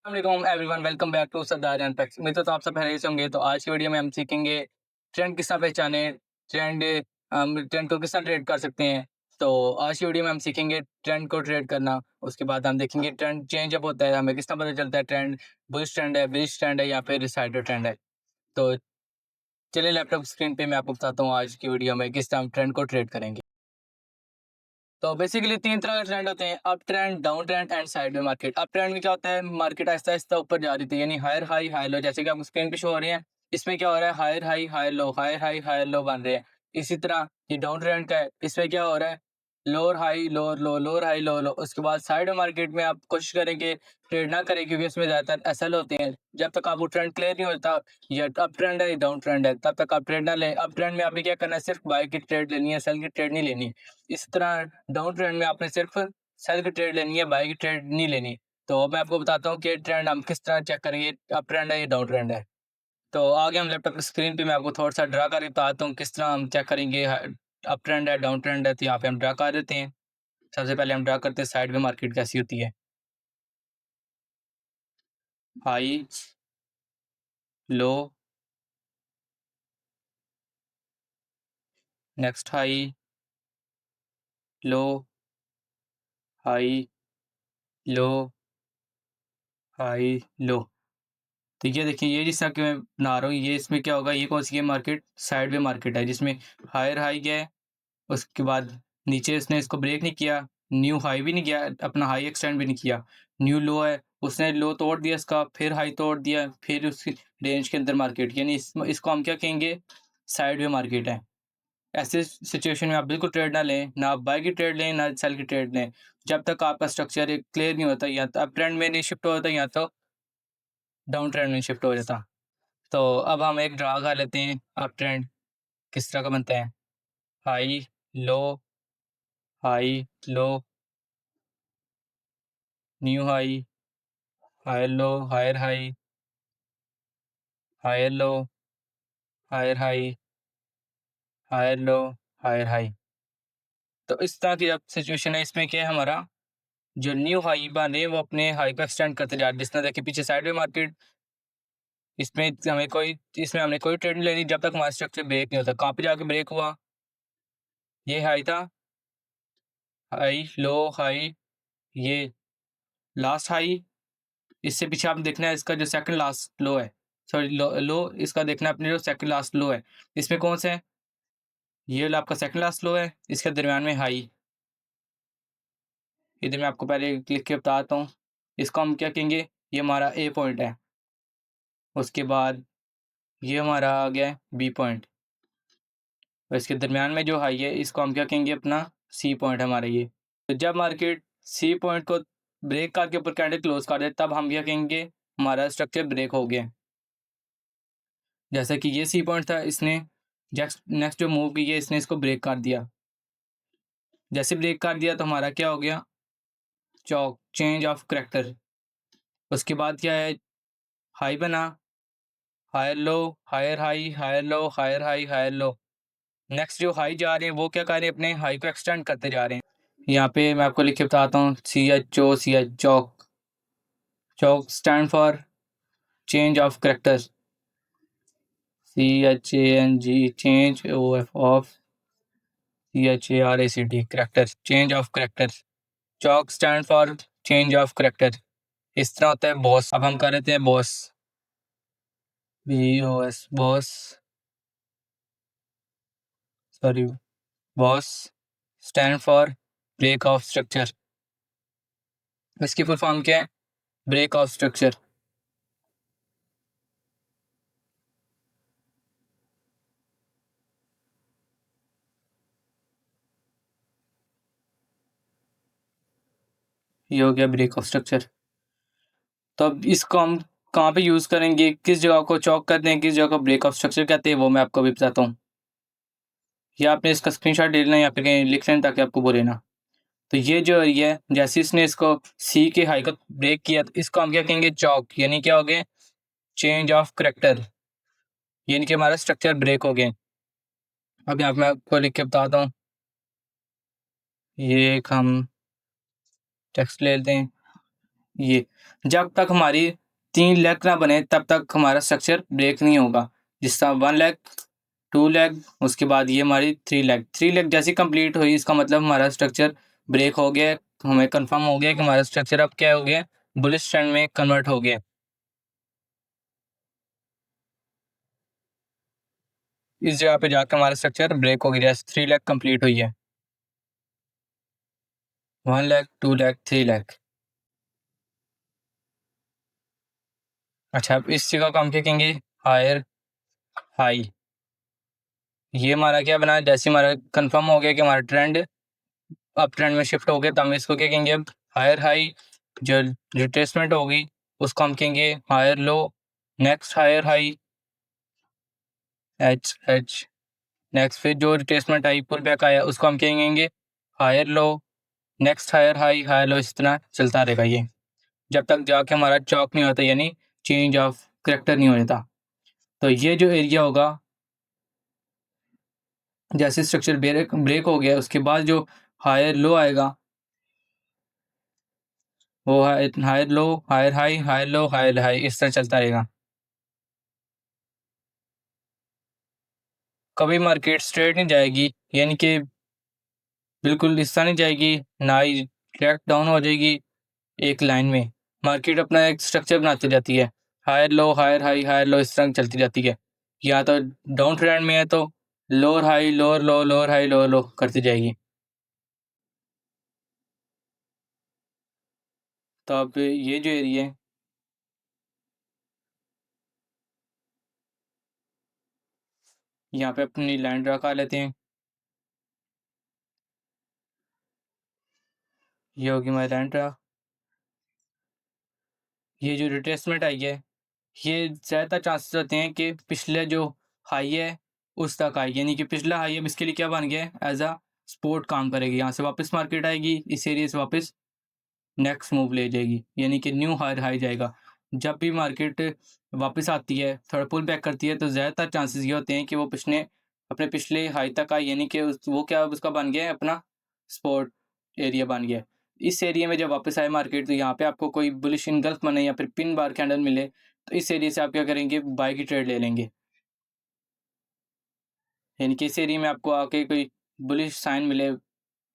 Everyone, welcome back to सरदार अनपैक्स। उम्मीद है तो आप सब खैरियत से होंगे। तो आज की वीडियो में हम सीखेंगे ट्रेंड किस तरह पहचाने, ट्रेंड ट्रेंड को किस तरह ट्रेड कर सकते हैं। तो आज की वीडियो में हम सीखेंगे ट्रेंड को ट्रेड करना। उसके बाद हम देखेंगे ट्रेंड चेंज अप होता है, हमें किस तरह पता चलता है ट्रेंड बुलिश ट्रेंड है, बेरिश ट्रेंड है या फिर साइडर ट्रेंड है। तो चलिए लैपटॉप स्क्रीन पे मैं आपको बताता हूँ आज की वीडियो में किस तरह हम ट्रेंड को ट्रेड करेंगे। तो बेसिकली 3 तरह के ट्रेंड होते हैं, up trend, down trend and sideway market. Up trend में क्या होता है, मार्केट आहिस्ता आहिस्ता ऊपर जा रही थी, यानी हायर हाई हायर लो, जैसे कि आपको स्क्रीन पे शो हो रही है। इसमें क्या हो रहा है, higher high higher low, higher high higher low बन रहे हैं। इसी तरह ये डाउन ट्रेंड का है, इसमें क्या हो रहा है, लोअर हाई लोअर लो, लोअर हाई लोअर लो। उसके बाद साइड मार्केट में आप कोशिश करेंगे ट्रेड ना करें, क्योंकि उसमें ज़्यादातर एसएल होते हैं। जब तक आपको ट्रेंड क्लियर नहीं होता ये अप ट्रेंड है या डाउन ट्रेंड है, तब तक आप ट्रेड ना लें। अप ट्रेंड में आपने क्या करना है, सिर्फ बाय की ट्रेड लेनी है, सेल की ट्रेड नहीं लेनी। इस तरह डाउन ट्रेंड में आपने सिर्फ सेल की ट्रेड लेनी है, बाय की ट्रेड नहीं लेनी। तो अब मैं आपको बताता हूँ कि ट्रेंड हम किस तरह चेक करेंगे, अप ट्रेंड है या डाउन ट्रेंड है। तो आगे हम लैपटॉप स्क्रीन पे मैं आपको थोड़ा सा ड्रा करके बताता हूँ किस तरह हम चेक करेंगे अप ट्रेंड है डाउन ट्रेंड है। तो यहाँ पे हम ड्रा कर देते हैं। सबसे पहले हम ड्रा करते हैं साइड में मार्केट कैसी होती है, हाई लो, next high low, high low, high लो। तो ये देखिए, ये जिस तरह की मैं बना रहा हूँ, ये इसमें क्या होगा, ये कौन सी है मार्केट, साइड में मार्केट है, जिसमें हायर हाई गया है। उसके बाद नीचे उसने इसको ब्रेक नहीं किया, न्यू हाई भी नहीं किया, अपना हाई एक्सटेंड भी नहीं किया। न्यू लो है, उसने लो तोड़ दिया इसका, फिर हाई तोड़ दिया, फिर उसकी रेंज के अंदर मार्केट, यानी इसको हम क्या कहेंगे, साइड वे मार्केट है। ऐसे सिचुएशन में आप बिल्कुल ट्रेड ना लें, ना आप बाय की ट्रेड लें ना सेल की ट्रेड लें, जब तक आपका स्ट्रक्चर एक क्लियर नहीं होता, या तो अप ट्रेंड में नहीं शिफ्ट होता या तो डाउन ट्रेंड में शिफ्ट हो जाता। तो अब हम एक ड्रा कर लेते हैं, अप ट्रेंड किस तरह का बनता है, high low, high low, new high, higher low, higher high, higher low, higher high, higher low, higher high. तो इस तरह की जब सिचुएशन है, इसमें क्या है, हमारा जो न्यू हाई बने वो अपने हाई को एक्सटेंड करते जा रहे हैं। जिस तरह देखिए पीछे साइड में मार्केट, इसमें हमने कोई ट्रेड नहीं लेनी जब तक हमारा स्ट्रक्चर ब्रेक नहीं होता। कहाँ पे जाके ब्रेक हुआ, ये हाई था, हाई लो हाई, ये लास्ट हाई। इससे पीछे आप देखना है इसका जो सेकंड लास्ट लो है, सॉरी लो इसका देखना है अपने जो सेकंड लास्ट लो है, इसमें कौन सा है, ये वाला आपका सेकंड लास्ट लो है। इसके दरम्यान में हाई, इधर मैं आपको पहले लिख के बताता हूँ। इसको हम क्या कहेंगे, ये हमारा ए पॉइंट है। उसके बाद ये हमारा आ गया है बी पॉइंट, और इसके दरम्यान में जो हाई है इसको हम क्या कहेंगे, अपना सी पॉइंट हमारा ये। तो जब मार्केट सी पॉइंट को ब्रेक करके ऊपर कैंडल क्लोज कर दे, तब हम क्या कहेंगे, हमारा स्ट्रक्चर ब्रेक हो गया। जैसा कि ये सी पॉइंट था, इसने नेक्स्ट जो मूव किया इसने इसको ब्रेक कर दिया। जैसे ब्रेक कर दिया तो हमारा क्या हो गया, चौक चेंज ऑफ करेक्टर। उसके बाद क्या है, हाई बना, higher low, higher high, higher low, higher high, higher low. Next जो हाई जा रहे हैं वो क्या कर रहे हैं, अपने हाई को एक्सटेंड करते जा रहे हैं। यहाँ पे मैं आपको लिख के बताता हूँ, CHO Chowk. Chowk stand for change of character, CHANG change, OF of, CHARACT character, change of character. Chowk stand for change of character. इस तरह होता है बॉस। अब हम कर लेते हैं boss, BOS boss, sorry boss stand for break of structure. इसकी फुल फॉर्म क्या है, ब्रेक ऑफ स्ट्रक्चर। ये हो गया ब्रेक ऑफ स्ट्रक्चर। तो अब इसको हम कहाँ पे यूज़ करेंगे, किस जगह को चौक करते हैं, किस जगह को ब्रेक ऑफ स्ट्रक्चर कहते हैं, वो मैं आपको अभी बताता हूँ। या आपने इसका स्क्रीनशॉट ले लेना या फिर कहीं लिख लेना ताकि आपको बोले ना। तो ये जो है, जैसे इसने इसको सी के हाई को ब्रेक किया, तो इसको हम क्या कहेंगे, चौक, यानी क्या हो गया, चेंज ऑफ करेक्टर, यानी कि हमारा स्ट्रक्चर ब्रेक हो गया। अब यहाँ पे मैं आपको लिख के बताता हूँ। ये एक हम टेक्स्ट ले लेते हैं, ये जब तक हमारी 3 लेग ना बने तब तक हमारा स्ट्रक्चर ब्रेक नहीं होगा। जिस तरह 1 लेग, 2 लेग, उसके बाद ये हमारी 3 लेग। 3 लेग जैसी कंप्लीट हुई इसका मतलब हमारा स्ट्रक्चर ब्रेक हो गया है। हमें कंफर्म हो गया कि हमारा स्ट्रक्चर अब क्या हो गया, बुलिश ट्रेंड में कन्वर्ट हो गया। इस जगह पे जाकर हमारा स्ट्रक्चर ब्रेक हो गया, जैसे 3 लेग कंप्लीट हुई है। 1 लेग, 2 लेग, 3 लेग। अच्छा, अब इस जगह को हम क्या कहेंगे, हायर हाई। ये हमारा क्या बना, जैसे हमारा कंफर्म हो गया कि हमारा ट्रेंड अप ट्रेंड में शिफ्ट हो गया, तो हम इसको क्या कहेंगे अब, हायर हाई। जो रिट्रेसमेंट होगी उसको हम कहेंगे higher low. Next higher high, H H. Next फिर जो रिट्रेसमेंट आई, पुल बैक आया, उसको हम कहेंगे higher low. Next higher low, इस तरह चलता रहेगा ये, जब तक जाके हमारा चौक नहीं होता, यानी चेंज ऑफ करेक्टर नहीं हो जाता। तो ये जो एरिया होगा, जैसे स्ट्रक्चर ब्रेक ब्रेक हो गया उसके बाद जो हायर लो आएगा, वो higher low, higher high, higher low, higher high, इस तरह चलता रहेगा। कभी मार्केट स्ट्रेट नहीं जाएगी, यानी कि बिल्कुल इस तरह नहीं जाएगी, ना ही डायरेक्ट डाउन हो जाएगी एक लाइन में। मार्केट अपना एक स्ट्रक्चर बनाती जाती है, higher low, higher high, higher low, इस तरह चलती जाती है। या तो डाउन ट्रेंड में है तो लोअर हाई, लोअर लो, लोअर हाई, लोअर लो करती जाएगी। तो अब ये जो एरिया है, यहाँ पे अपनी लाइन ड्रा कर लेते हैं। ये होगी हमारी लाइन ड्रा। ये जो रिट्रेसमेंट आई है, ये ज़्यादातर चांसेस होते हैं कि पिछले जो हाई है उस तक आए, यानी कि पिछला हाई अब इसके लिए क्या बन गया है, एज अ सपोर्ट काम करेगी। यहाँ से वापस मार्केट आएगी, इस एरिया से वापस नेक्स्ट मूव ले जाएगी, यानी कि न्यू हायर हाई जाएगा। जब भी मार्केट वापस आती है, थोड़ा पुल बैक करती है, तो ज़्यादातर चांसेस ये होते हैं कि वो अपने पिछले हाई तक आए, यानी कि वो क्या उसका बन गया है, अपना सपोर्ट एरिया बन गया है। इस एरिया में जब वापस आए मार्केट, तो यहाँ पे आपको कोई बुलिश इनगल्फ बने या फिर पिन बार कैंडल मिले, तो इस एरिया से आप क्या करेंगे, बाय की ट्रेड ले लेंगे। यानी कि इस एरिया में आपको आके कोई बुलिश साइन मिले,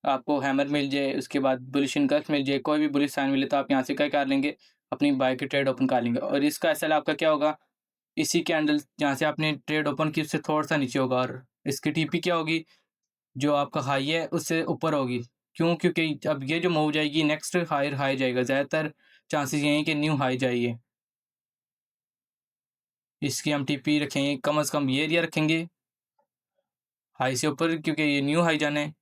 आपको हैमर मिल जाए, उसके बाद बुलिश इनकस मिल जाए, कोई भी बुलिश साइन मिले, तो आप यहाँ से क्या कर लेंगे, अपनी बाय की ट्रेड ओपन कर लेंगे। और इसका एसएल आपका क्या होगा, इसी कैंडल जहाँ से आपने ट्रेड ओपन की उससे थोड़ा सा नीचे होगा, और इसकी टीपी क्या होगी, जो आपका हाई है उससे ऊपर होगी। क्यों? क्योंकि अब ये जो मूव जाएगी नेक्स्ट हायर हाई जाएगा, ज़्यादातर चांसेस ये हैं कि न्यू हाई जाइए। इसकी हम टीपी रखेंगे, कम से कम ये एरिया रखेंगे हाई से ऊपर, क्योंकि ये न्यू हाई जाना है।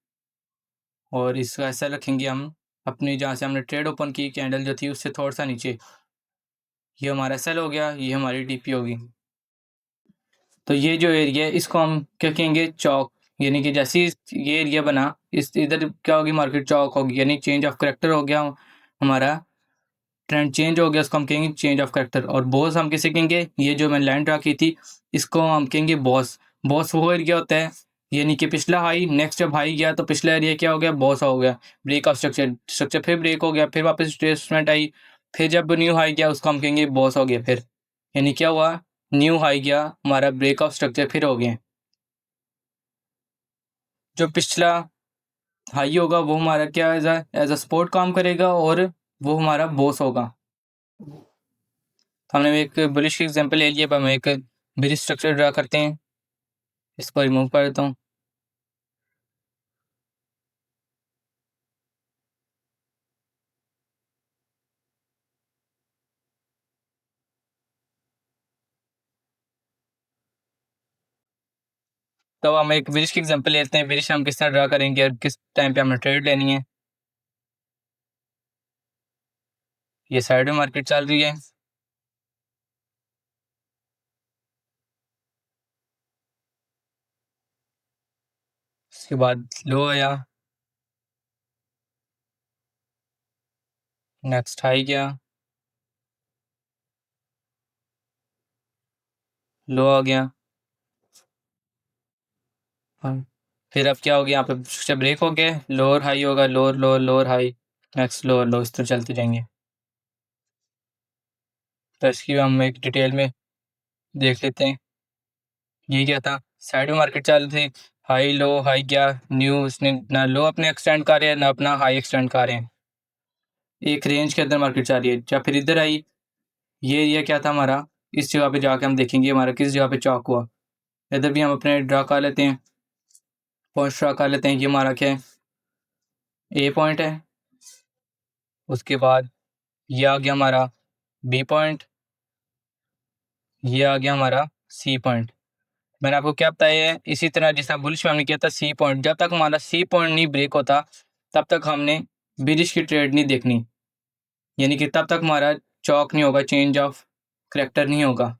और इसका ऐसा रखेंगे हम, अपनी जहाँ से हमने ट्रेड ओपन की कैंडल जो थी उससे थोड़ा सा नीचे। ये हमारा सेल हो गया, ये हमारी टीपी होगी। तो ये जो एरिया है इसको हम क्या कहेंगे, चौक। यानी कि जैसे ही ये एरिया बना, इस इधर क्या होगी, मार्केट चौक होगी, यानी चेंज ऑफ करेक्टर हो गया हमारा, ट्रेंड चेंज हो गया, उसको हम कहेंगे चेंज ऑफ करेक्टर। और बॉस हम किसे कहेंगे, ये जो मैंने लाइन ड्रा की थी इसको हम कहेंगे बॉस। बॉस वो एरिया होता है, यानी कि पिछला हाई नेक्स्ट जब हाई गया तो पिछला एरिया क्या हो गया, बॉस हो गया। ब्रेक ऑफ स्ट्रक्चर, स्ट्रक्चर फिर ब्रेक हो गया, फिर वापस रिट्रेसमेंट आई, फिर जब न्यू हाई गया उसको हम कहेंगे बॉस हो गया फिर। यानी क्या हुआ, न्यू हाई गया, हमारा ब्रेक ऑफ स्ट्रक्चर फिर हो गया। जो पिछला हाई होगा वो हमारा क्या एज अ सपोर्ट काम करेगा, और वो हमारा बॉस होगा। तो हमने एक बुलिश की एग्जांपल ले लिया, अब हम एक बेरिश स्ट्रक्चर ड्रा करते हैं। इसको रिमूव कर देता हूँ। तो हम एक बेरिश की एग्जांपल लेते हैं, बेरिश हम किस तरह ड्रा करेंगे और किस टाइम पे हमें ट्रेड लेनी है। ये साइड में मार्केट चल रही है, उसके बाद लो आया, नेक्स्ट हाई गया, लो आ गया। हाँ। फिर अब क्या हो गया, यहाँ पे स्ट्रक्चर ब्रेक हो गया, लोअर हाई होगा, lower lower lower high, next lower लो, इस तरह चलते जाएंगे। तो इसकी हम एक डिटेल में देख लेते हैं। ये क्या था, साइड में मार्केट चालू थी, हाई लो हाई गया, न्यू इसने ना लो अपने एक्सटेंड कर रहे हैं ना अपना हाई एक्सटेंड कर रहे हैं, एक रेंज के अंदर मार्केट चल रही है। जब फिर इधर आई, ये एरिया क्या था हमारा, इस जगह पे जाके हम देखेंगे हमारा किस जगह पे चौक हुआ। इधर भी हम अपने ड्रा कर लेते हैं, पॉइंट ड्रा कर लेते हैं। ये हमारा क्या है, ए पॉइंट है। उसके बाद ये आ गया हमारा बी पॉइंट, ये आ गया हमारा सी पॉइंट। मैंने आपको क्या बताया है, इसी तरह जिस तरह बुलिश में हमने किया था सी पॉइंट, जब तक हमारा सी पॉइंट नहीं ब्रेक होता तब तक हमने बिरिश की ट्रेड नहीं देखनी, यानी कि तब तक हमारा चौक नहीं होगा, चेंज ऑफ करेक्टर नहीं होगा।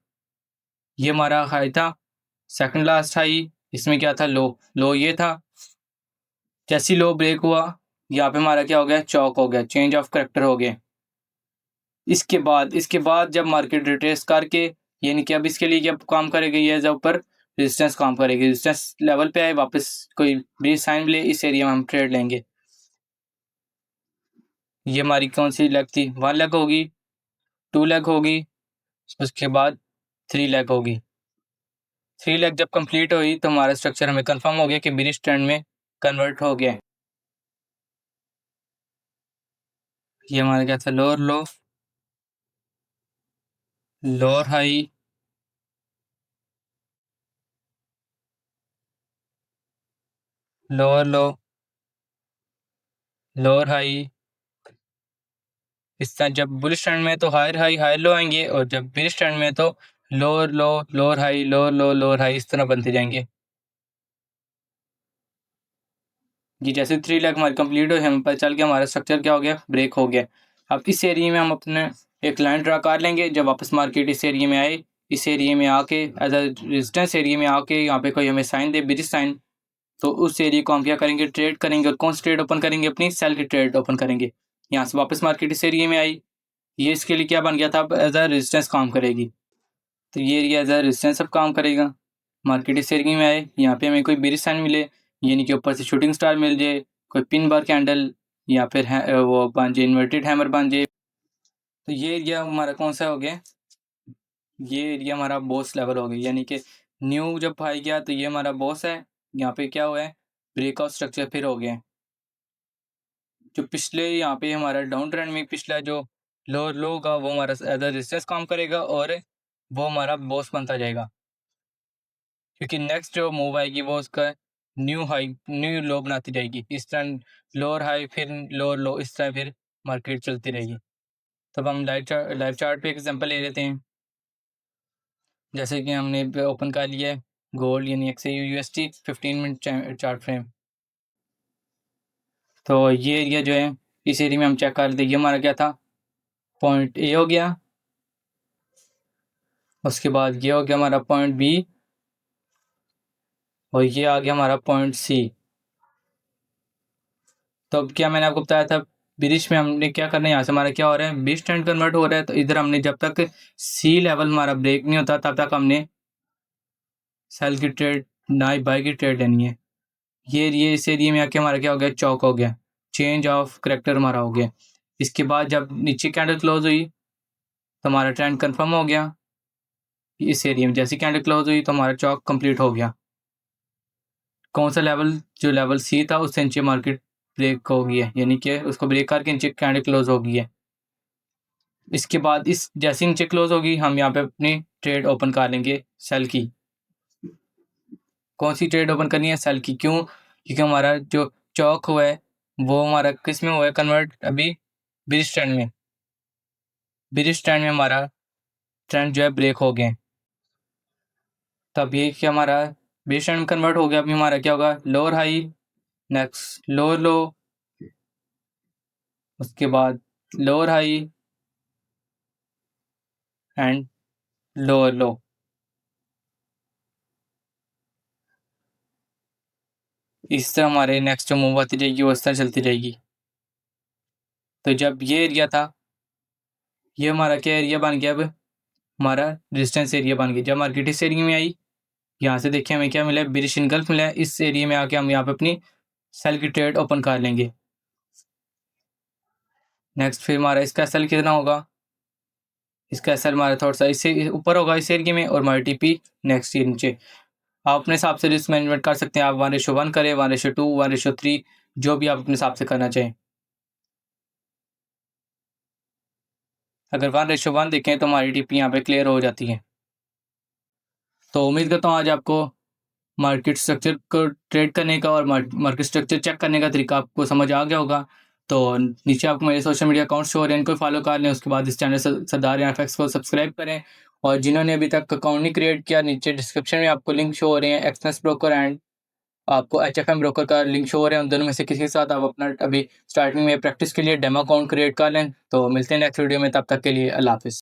ये हमारा हाई था, सेकंड लास्ट हाई, इसमें क्या था, लो लो ये था। जैसी लो ब्रेक हुआ, यहाँ पे हमारा क्या हो गया, चौक हो गया, चेंज ऑफ करेक्टर हो गया। इसके बाद जब मार्केट रिट्रेस करके, यानी कि अब इसके लिए क्या काम करेगी, ये जब ऊपर रेजिस्टेंस काम करेगी, रेजिस्टेंस लेवल पे आए वापस कोई भी साइन मिले, इस एरिया में हम ट्रेड लेंगे। ये हमारी कौन सी लेग थी, 1 लेग होगी, 2 लेग होगी, उसके बाद 3 लेग होगी। 3 लेग जब कंप्लीट हुई तो हमारा स्ट्रक्चर हमें कंफर्म हो गया कि बेरिश ट्रेंड में कन्वर्ट हो गया। ये हमारा क्या था, लोअर लो, लोअर हाई, लोअर लो, लोअर हाई। इस तरह जब बुलिश ट्रेंड में तो हायर हाई हायर लो आएंगे, और जब बेरिश ट्रेंड में तो लोअर लो लोअर हाई लोअर लो लोअर हाई, इस तरह बनते जाएंगे। जी जैसे 3 लेग हमारी कंप्लीट हुई, हमें पता चल गया हमारा स्ट्रक्चर क्या हो गया, ब्रेक हो गया। अब इस एरिया में हम अपने एक लाइन ड्रा कर लेंगे। जब वापस मार्केट इस एरिया में आए, इस एरिया में आके एज अ रेजिस्टेंस एरिया में आके यहाँ पे कोई हमें साइन दे, बेरिश साइन, तो उस एरिया को हम क्या करेंगे, ट्रेड करेंगे। और कौन सी ट्रेड ओपन करेंगे, अपनी सेल की ट्रेड ओपन करेंगे। यहाँ से वापस मार्केट इस एरिया में आई, ये इसके लिए क्या बन गया था, अब एज अ रेजिस्टेंस काम करेगी। तो ये एरिया एज अ रेजिस्टेंस अब काम करेगा। मार्केट इस एरिया में आए, यहाँ पे हमें कोई बेरिश साइन मिले, यानी कि ऊपर से शूटिंग स्टार मिल जाए, कोई पिन बार कैंडल, या फिर वो बन जाए इन्वर्टेड हैमर बन जाए, तो ये एरिया हमारा कौन सा हो गया, ये एरिया हमारा बॉस लेवल हो गया। यानी कि न्यू जब हाई गया तो ये हमारा बॉस है। यहाँ पे क्या हुआ है, ब्रेकआउट स्ट्रक्चर फिर हो गया। जो पिछले यहाँ पे हमारा डाउन ट्रेंड में पिछला जो लोअर लो होगा वो हमारा एज अ रेजिस्टेंस काम करेगा, और वो हमारा बॉस बनता जाएगा, क्योंकि नेक्स्ट जो मूव आएगी वो उसका न्यू हाई न्यू लो बनाती जाएगी। इस तरह लोअर हाई फिर लोअर लो, इस तरह फिर मार्केट चलती रहेगी। तब हम लाइव चार्ट पे एग्जांपल ले लेते हैं। जैसे कि हमने ओपन कर लिया है गोल्ड, यानी XAUUSD 15 मिनट चार्ट फ्रेम। तो ये एरिया जो है, इस एरिया में हम चेक कर लेते हैं। ये हमारा क्या था, पॉइंट ए हो गया, उसके बाद ये हो गया हमारा पॉइंट बी, और ये आ गया हमारा पॉइंट सी। तो अब क्या मैंने आपको बताया था, बिरिश में हमने क्या करना है, यहाँ से हमारा क्या हो रहा है, बिरिश ट्रेंड कन्वर्ट हो रहा है। तो इधर हमने जब तक सी लेवल हमारा ब्रेक नहीं होता तब तक हमने सेल की ट्रेड ना बाई की ट्रेड लेनी है। ये इस एरिया में आके हमारा क्या हो गया, चौक हो गया, चेंज ऑफ करेक्टर हमारा हो गया। इसके बाद जब नीचे कैंडल क्लोज हुई तो हमारा ट्रेंड कंफर्म हो गया। इस एरिया में जैसी कैंडल क्लोज हुई तो हमारा चौक कंप्लीट हो गया। कौन सा लेवल, जो लेवल सी था उससे नीचे मार्केट ब्रेक हो गई है, यानी कि उसको ब्रेक करके नीचे कैंडल क्लोज हो गई है। इसके बाद इस जैसे नीचे क्लोज होगी हम यहाँ पे अपनी ट्रेड ओपन कर लेंगे सेल की। कौन सी ट्रेड ओपन करनी है, सेल की। क्यों, क्योंकि हमारा जो चौक हुआ है वो हमारा किस में हुआ है कन्वर्ट, अभी बिरिश ट्रेंड में। बिरिश ट्रेंड में हमारा ट्रेंड जो है ब्रेक हो गए, तब ये क्या हमारा बिरिश ट्रेंड में कन्वर्ट हो गया। अभी हमारा क्या होगा, लोअर हाई, नेक्स्ट लोअर लो, उसके बाद लोअर हाई एंड लोअर लो। इस तरह हमारे नेक्स्ट जो मूव आती रहेगी वो इस तरह चलती रहेगी। तो जब ये एरिया था, ये हमारा क्या एरिया बन गया, अब हमारा रेजिस्टेंस एरिया बन गया। जब मार्केट इस एरिया में आई, यहाँ से देखिए हमें क्या मिला है, बेरिश इनगल्फ मिला है। इस एरिया में आके हम यहाँ पे अपनी सेल की ट्रेड ओपन कर लेंगे। नेक्स्ट फिर हमारा इसका सेल कितना होगा, इसका SL हमारा थोड़ा सा इससे ऊपर होगा इस एरिया में, और हमारी TP नेक्स्ट ये नीचे। आप अपने हिसाब से रिस्क मैनेजमेंट कर सकते हैं, आप 1:1 करें, 1:2, 1:3, जो भी आप अपने हिसाब से करना चाहें। अगर 1:1 देखें तो हमारी TP यहाँ पे क्लियर हो जाती है। तो उम्मीद करता हूँ आज आपको मार्केट स्ट्रक्चर को ट्रेड करने का और मार्केट स्ट्रक्चर चेक करने का तरीका आपको समझ आ गया होगा। तो नीचे आपको मेरे सोशल मीडिया अकाउंट शो हो रहे हैं, इनको फॉलो कर लें। उसके बाद इस चैनल सरदार एफएक्स को सब्सक्राइब करें, और जिन्होंने अभी तक अकाउंट नहीं क्रिएट किया, नीचे डिस्क्रिप्शन में आपको लिंक शो हो रहे हैं, एक्सनेस ब्रोकर एंड आपको HFM ब्रोकर का लिंक शो हो रहे हैं। उन दोनों में से किसी के साथ आप अपना अभी स्टार्टिंग में प्रैक्टिस के लिए डेमो अकाउंट क्रिएट कर लें। तो मिलते हैं नेक्स्ट वीडियो में, तब तक के लिए अल्लाह हाफिज़।